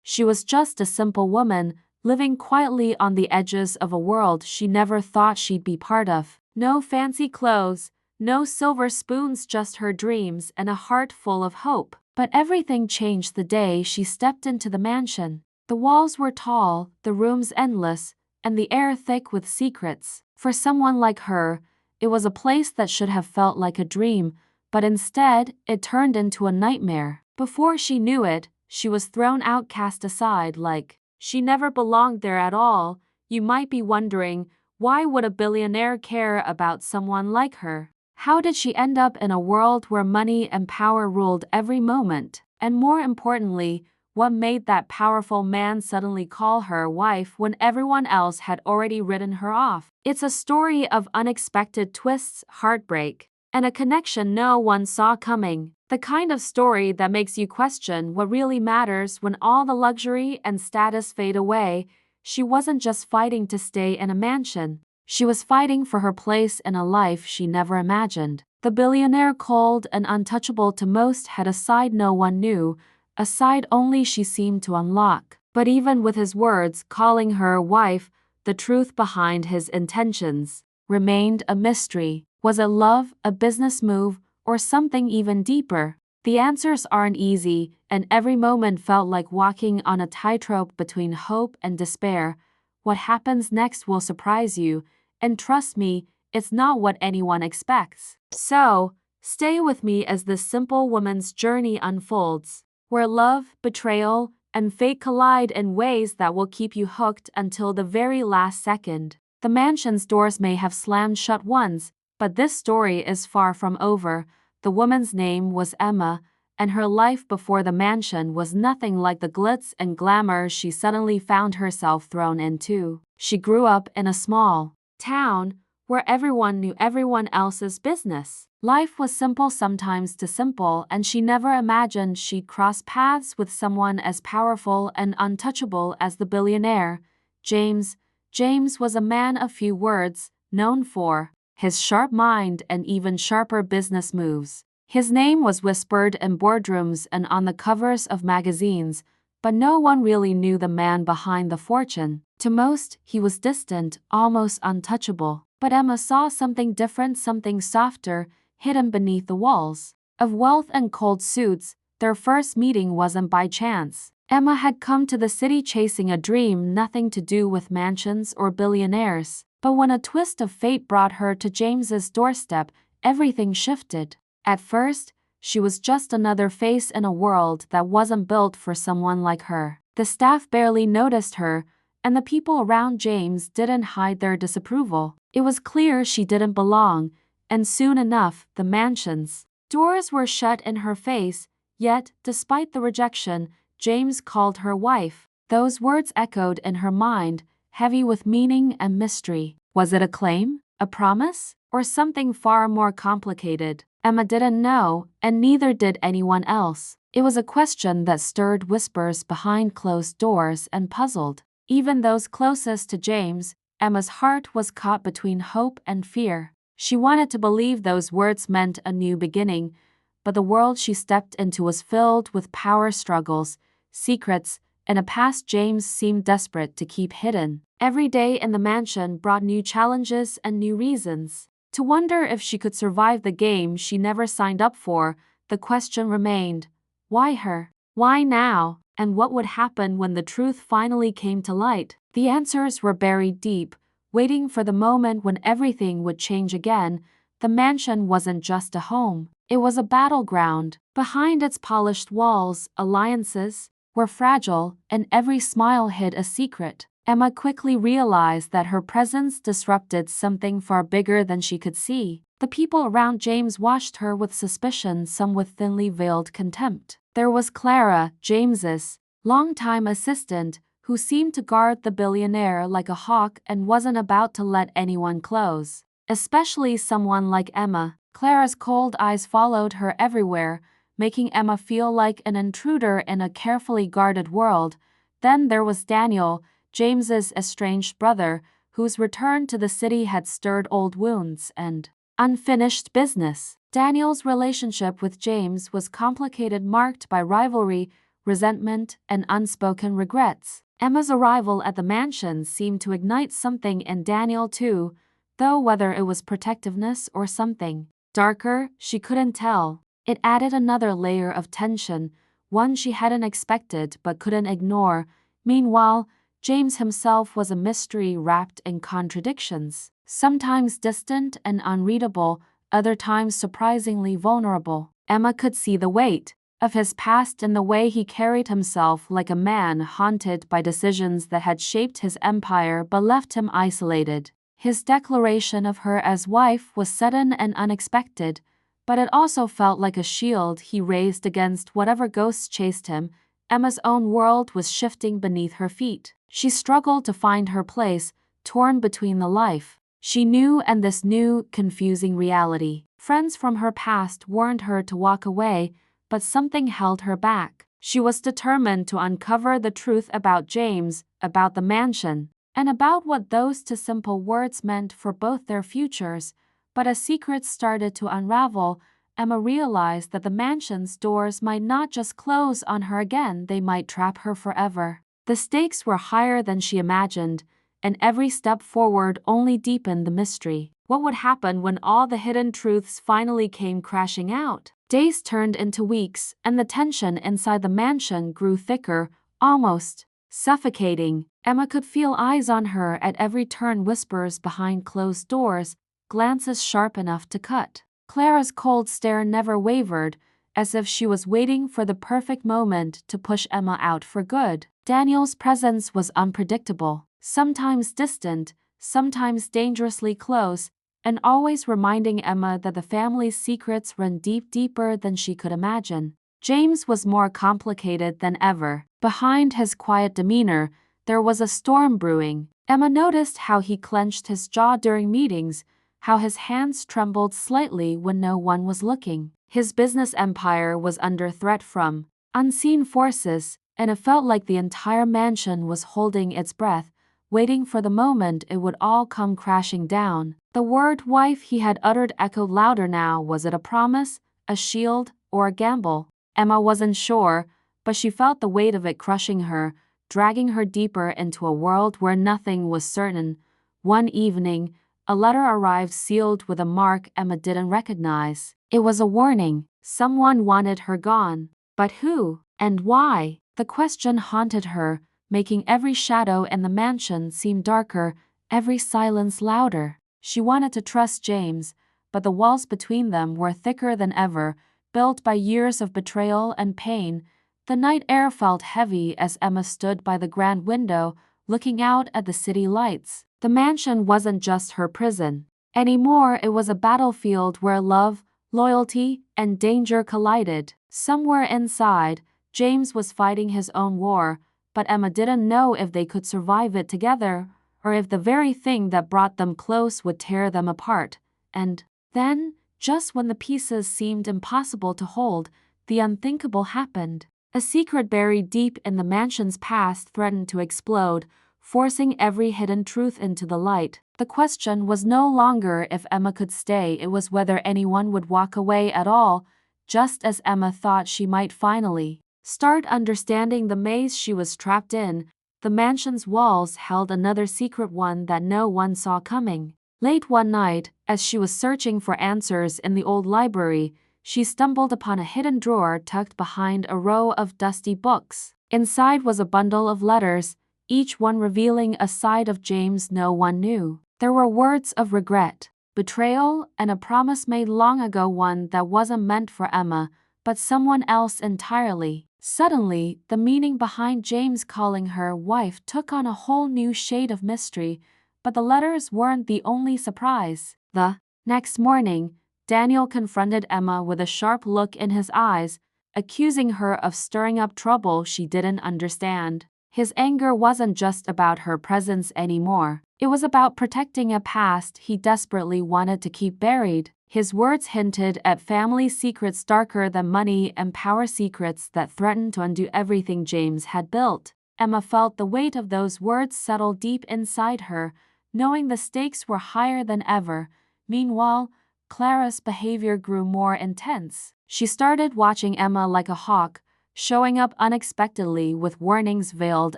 She was just a simple woman, living quietly on the edges of a world she never thought she'd be part of. No fancy clothes, no silver spoons, just her dreams and a heart full of hope. But everything changed the day she stepped into the mansion. The walls were tall, the rooms endless, and the air thick with secrets. For someone like her, it was a place that should have felt like a dream, but instead, it turned into a nightmare. Before she knew it, she was thrown out, cast aside, like she never belonged there at all. You might be wondering, why would a billionaire care about someone like her? How did she end up in a world where money and power ruled every moment? And more importantly, what made that powerful man suddenly call her wife when everyone else had already written her off? It's a story of unexpected twists, heartbreak, and a connection no one saw coming. The kind of story that makes you question what really matters when all the luxury and status fade away. She wasn't just fighting to stay in a mansion. She was fighting for her place in a life she never imagined. The billionaire, cold and untouchable to most, had a side no one knew, a side only she seemed to unlock. But even with his words calling her wife, the truth behind his intentions remained a mystery. Was it love, a business move, or something even deeper? The answers aren't easy, and every moment felt like walking on a tightrope between hope and despair. What happens next will surprise you, and trust me, it's not what anyone expects. So, stay with me as this simple woman's journey unfolds, where love, betrayal, and fate collide in ways that will keep you hooked until the very last second. The mansion's doors may have slammed shut once, but this story is far from over. The woman's name was Emma, and her life before the mansion was nothing like the glitz and glamour she suddenly found herself thrown into. She grew up in a small town where everyone knew everyone else's business. Life was simple, sometimes too simple, and she never imagined she'd cross paths with someone as powerful and untouchable as the billionaire, James. James was a man of few words, known for his sharp mind and even sharper business moves. His name was whispered in boardrooms and on the covers of magazines, but no one really knew the man behind the fortune. To most, he was distant, almost untouchable. But Emma saw something different, something softer, hidden beneath the walls of wealth and cold suits. Their first meeting wasn't by chance. Emma had come to the city chasing a dream, nothing to do with mansions or billionaires. But when a twist of fate brought her to James's doorstep, everything shifted. At first, she was just another face in a world that wasn't built for someone like her. The staff barely noticed her, and the people around James didn't hide their disapproval. It was clear she didn't belong, and soon enough, the mansion's doors were shut in her face. Yet, despite the rejection, James called her wife. Those words echoed in her mind, heavy with meaning and mystery. Was it a claim, a promise, or something far more complicated? Emma didn't know, and neither did anyone else. It was a question that stirred whispers behind closed doors and puzzled even those closest to James. Emma's heart was caught between hope and fear. She wanted to believe those words meant a new beginning, but the world she stepped into was filled with power struggles, secrets, and a past James seemed desperate to keep hidden. Every day in the mansion brought new challenges and new reasons to wonder if she could survive the game she never signed up for. The question remained, why her? Why now? And what would happen when the truth finally came to light? The answers were buried deep, waiting for the moment when everything would change again. The mansion wasn't just a home, it was a battleground. Behind its polished walls, alliances were fragile, and every smile hid a secret. Emma quickly realized that her presence disrupted something far bigger than she could see. The people around James watched her with suspicion, some with thinly veiled contempt. There was Clara, James's longtime assistant, who seemed to guard the billionaire like a hawk and wasn't about to let anyone close, especially someone like Emma. Clara's cold eyes followed her everywhere, making Emma feel like an intruder in a carefully guarded world. Then there was Daniel, James's estranged brother, whose return to the city had stirred old wounds and unfinished business. Daniel's relationship with James was complicated, marked by rivalry, resentment, and unspoken regrets. Emma's arrival at the mansion seemed to ignite something in Daniel too, though whether it was protectiveness or something darker, she couldn't tell. It added another layer of tension, one she hadn't expected but couldn't ignore. Meanwhile, James himself was a mystery wrapped in contradictions, sometimes distant and unreadable, other times surprisingly vulnerable. Emma could see the weight of his past in the way he carried himself, like a man haunted by decisions that had shaped his empire but left him isolated. His declaration of her as wife was sudden and unexpected, but it also felt like a shield he raised against whatever ghosts chased him. Emma's own world was shifting beneath her feet. She struggled to find her place, torn between the life she knew and this new, confusing reality. Friends from her past warned her to walk away, but something held her back. She was determined to uncover the truth about James, about the mansion, and about what those two simple words meant for both their futures. But as secrets started to unravel, Emma realized that the mansion's doors might not just close on her again, they might trap her forever. The stakes were higher than she imagined, and every step forward only deepened the mystery. What would happen when all the hidden truths finally came crashing out? Days turned into weeks, and the tension inside the mansion grew thicker, almost suffocating. Emma could feel eyes on her at every turn, whispers behind closed doors, glances sharp enough to cut. Clara's cold stare never wavered, as if she was waiting for the perfect moment to push Emma out for good. Daniel's presence was unpredictable, sometimes distant, sometimes dangerously close, and always reminding Emma that the family's secrets run deeper than she could imagine. James was more complicated than ever. Behind his quiet demeanor, there was a storm brewing. Emma noticed how he clenched his jaw during meetings, how his hands trembled slightly when no one was looking. His business empire was under threat from unseen forces, and it felt like the entire mansion was holding its breath, waiting for the moment it would all come crashing down. The word wife he had uttered echoed louder now. Was it a promise, a shield, or a gamble? Emma wasn't sure, but she felt the weight of it crushing her, dragging her deeper into a world where nothing was certain. One evening, a letter arrived sealed with a mark Emma didn't recognize. It was a warning. Someone wanted her gone. But who? And why? The question haunted her, making every shadow in the mansion seem darker, every silence louder. She wanted to trust James, but the walls between them were thicker than ever, built by years of betrayal and pain. The night air felt heavy as Emma stood by the grand window, looking out at the city lights. The mansion wasn't just her prison anymore, it was a battlefield where love, loyalty, and danger collided. Somewhere inside, James was fighting his own war, but Emma didn't know if they could survive it together, or if the very thing that brought them close would tear them apart. And then, just when the pieces seemed impossible to hold, the unthinkable happened. A secret buried deep in the mansion's past threatened to explode, forcing every hidden truth into the light. The question was no longer if Emma could stay, it was whether anyone would walk away at all, just as Emma thought she might finally start understanding the maze she was trapped in. The mansion's walls held another secret, one that no one saw coming. Late one night, as she was searching for answers in the old library, she stumbled upon a hidden drawer tucked behind a row of dusty books. Inside was a bundle of letters, each one revealing a side of James no one knew. There were words of regret, betrayal, and a promise made long ago, one that wasn't meant for Emma, but someone else entirely. Suddenly, the meaning behind James calling her wife took on a whole new shade of mystery, but the letters weren't the only surprise. The next morning, Daniel confronted Emma with a sharp look in his eyes, accusing her of stirring up trouble she didn't understand. His anger wasn't just about her presence anymore. It was about protecting a past he desperately wanted to keep buried. His words hinted at family secrets darker than money and power, secrets that threatened to undo everything James had built. Emma felt the weight of those words settle deep inside her, knowing the stakes were higher than ever. Meanwhile, Clara's behavior grew more intense. She started watching Emma like a hawk, showing up unexpectedly with warnings veiled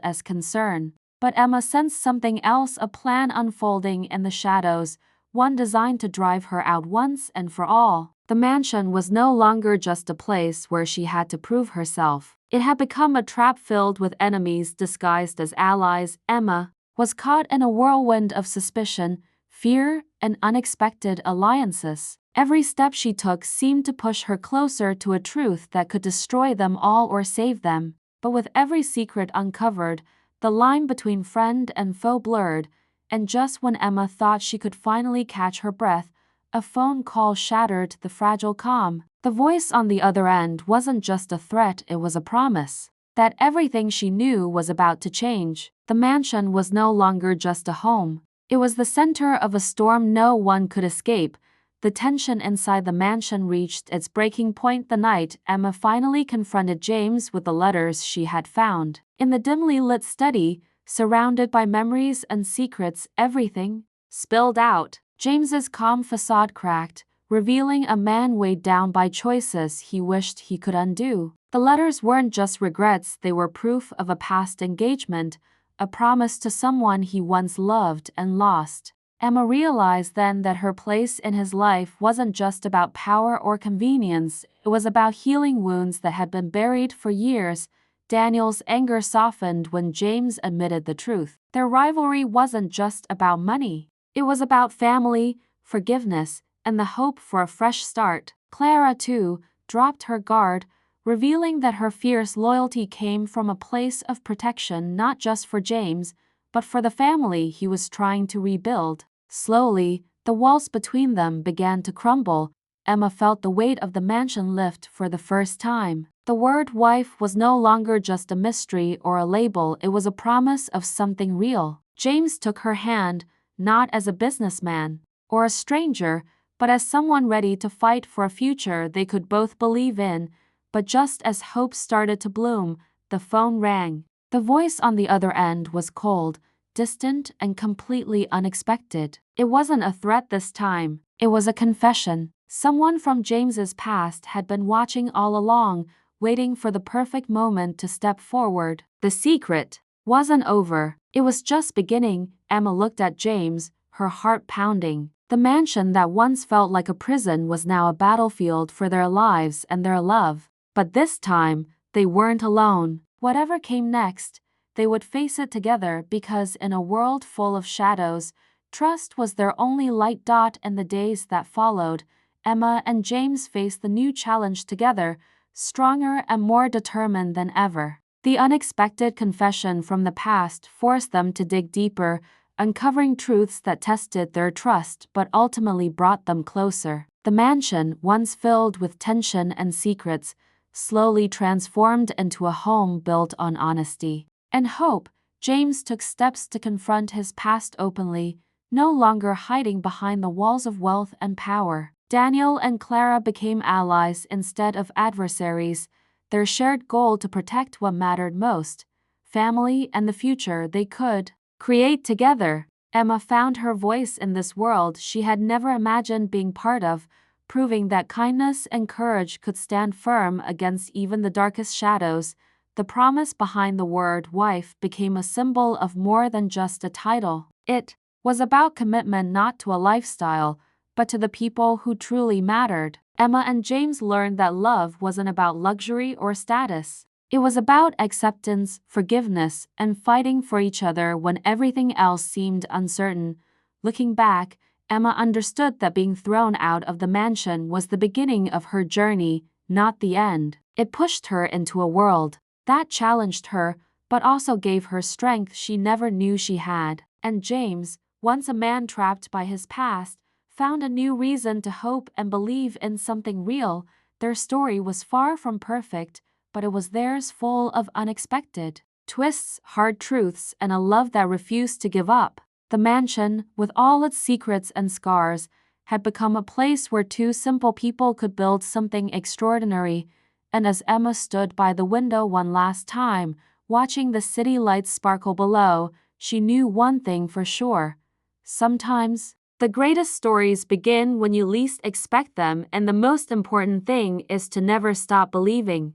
as concern. But Emma sensed something else, a plan unfolding in the shadows, one designed to drive her out once and for all. The mansion was no longer just a place where she had to prove herself. It had become a trap filled with enemies disguised as allies. Emma was caught in a whirlwind of suspicion, fear, and unexpected alliances. Every step she took seemed to push her closer to a truth that could destroy them all or save them. But with every secret uncovered, the line between friend and foe blurred, and just when Emma thought she could finally catch her breath, a phone call shattered the fragile calm. The voice on the other end wasn't just a threat, it was a promise that everything she knew was about to change. The mansion was no longer just a home. It was the center of a storm no one could escape. The tension inside the mansion reached its breaking point the night Emma finally confronted James with the letters she had found. In the dimly lit study, surrounded by memories and secrets, everything spilled out. James's calm facade cracked, revealing a man weighed down by choices he wished he could undo. The letters weren't just regrets, they were proof of a past engagement, a promise to someone he once loved and lost. Emma realized then that her place in his life wasn't just about power or convenience, it was about healing wounds that had been buried for years. Daniel's anger softened when James admitted the truth. Their rivalry wasn't just about money. It was about family, forgiveness, and the hope for a fresh start. Clara, too, dropped her guard, revealing that her fierce loyalty came from a place of protection not just for James, but for the family he was trying to rebuild. Slowly, the walls between them began to crumble. Emma felt the weight of the mansion lift for the first time. The word wife was no longer just a mystery or a label, it was a promise of something real. James took her hand, not as a businessman or a stranger, but as someone ready to fight for a future they could both believe in. But just as hope started to bloom, the phone rang. The voice on the other end was cold, distant, and completely unexpected. It wasn't a threat this time, it was a confession. Someone from James's past had been watching all along, waiting for the perfect moment to step forward. The secret wasn't over, it was just beginning. Emma looked at James, her heart pounding. The mansion that once felt like a prison was now a battlefield for their lives and their love. But this time, they weren't alone. Whatever came next, they would face it together because in a world full of shadows, trust was their only light. In the days that followed, Emma and James faced the new challenge together, stronger and more determined than ever. The unexpected confession from the past forced them to dig deeper, uncovering truths that tested their trust but ultimately brought them closer. The mansion, once filled with tension and secrets, slowly transformed into a home built on honesty and hope. James took steps to confront his past openly, no longer hiding behind the walls of wealth and power. Daniel and Clara became allies instead of adversaries, their shared goal to protect what mattered most, family and the future they could create together. Emma found her voice in this world she had never imagined being part of, proving that kindness and courage could stand firm against even the darkest shadows. The promise behind the word wife became a symbol of more than just a title. It was about commitment not to a lifestyle, but to the people who truly mattered. Emma and James learned that love wasn't about luxury or status. It was about acceptance, forgiveness, and fighting for each other when everything else seemed uncertain. Looking back, Emma understood that being thrown out of the mansion was the beginning of her journey, not the end. It pushed her into a world that challenged her, but also gave her strength she never knew she had. And James, once a man trapped by his past, found a new reason to hope and believe in something real. Their story was far from perfect, but it was theirs, full of unexpected twists, hard truths, and a love that refused to give up. The mansion, with all its secrets and scars, had become a place where two simple people could build something extraordinary. And as Emma stood by the window one last time, watching the city lights sparkle below, she knew one thing for sure. Sometimes, the greatest stories begin when you least expect them, and the most important thing is to never stop believing.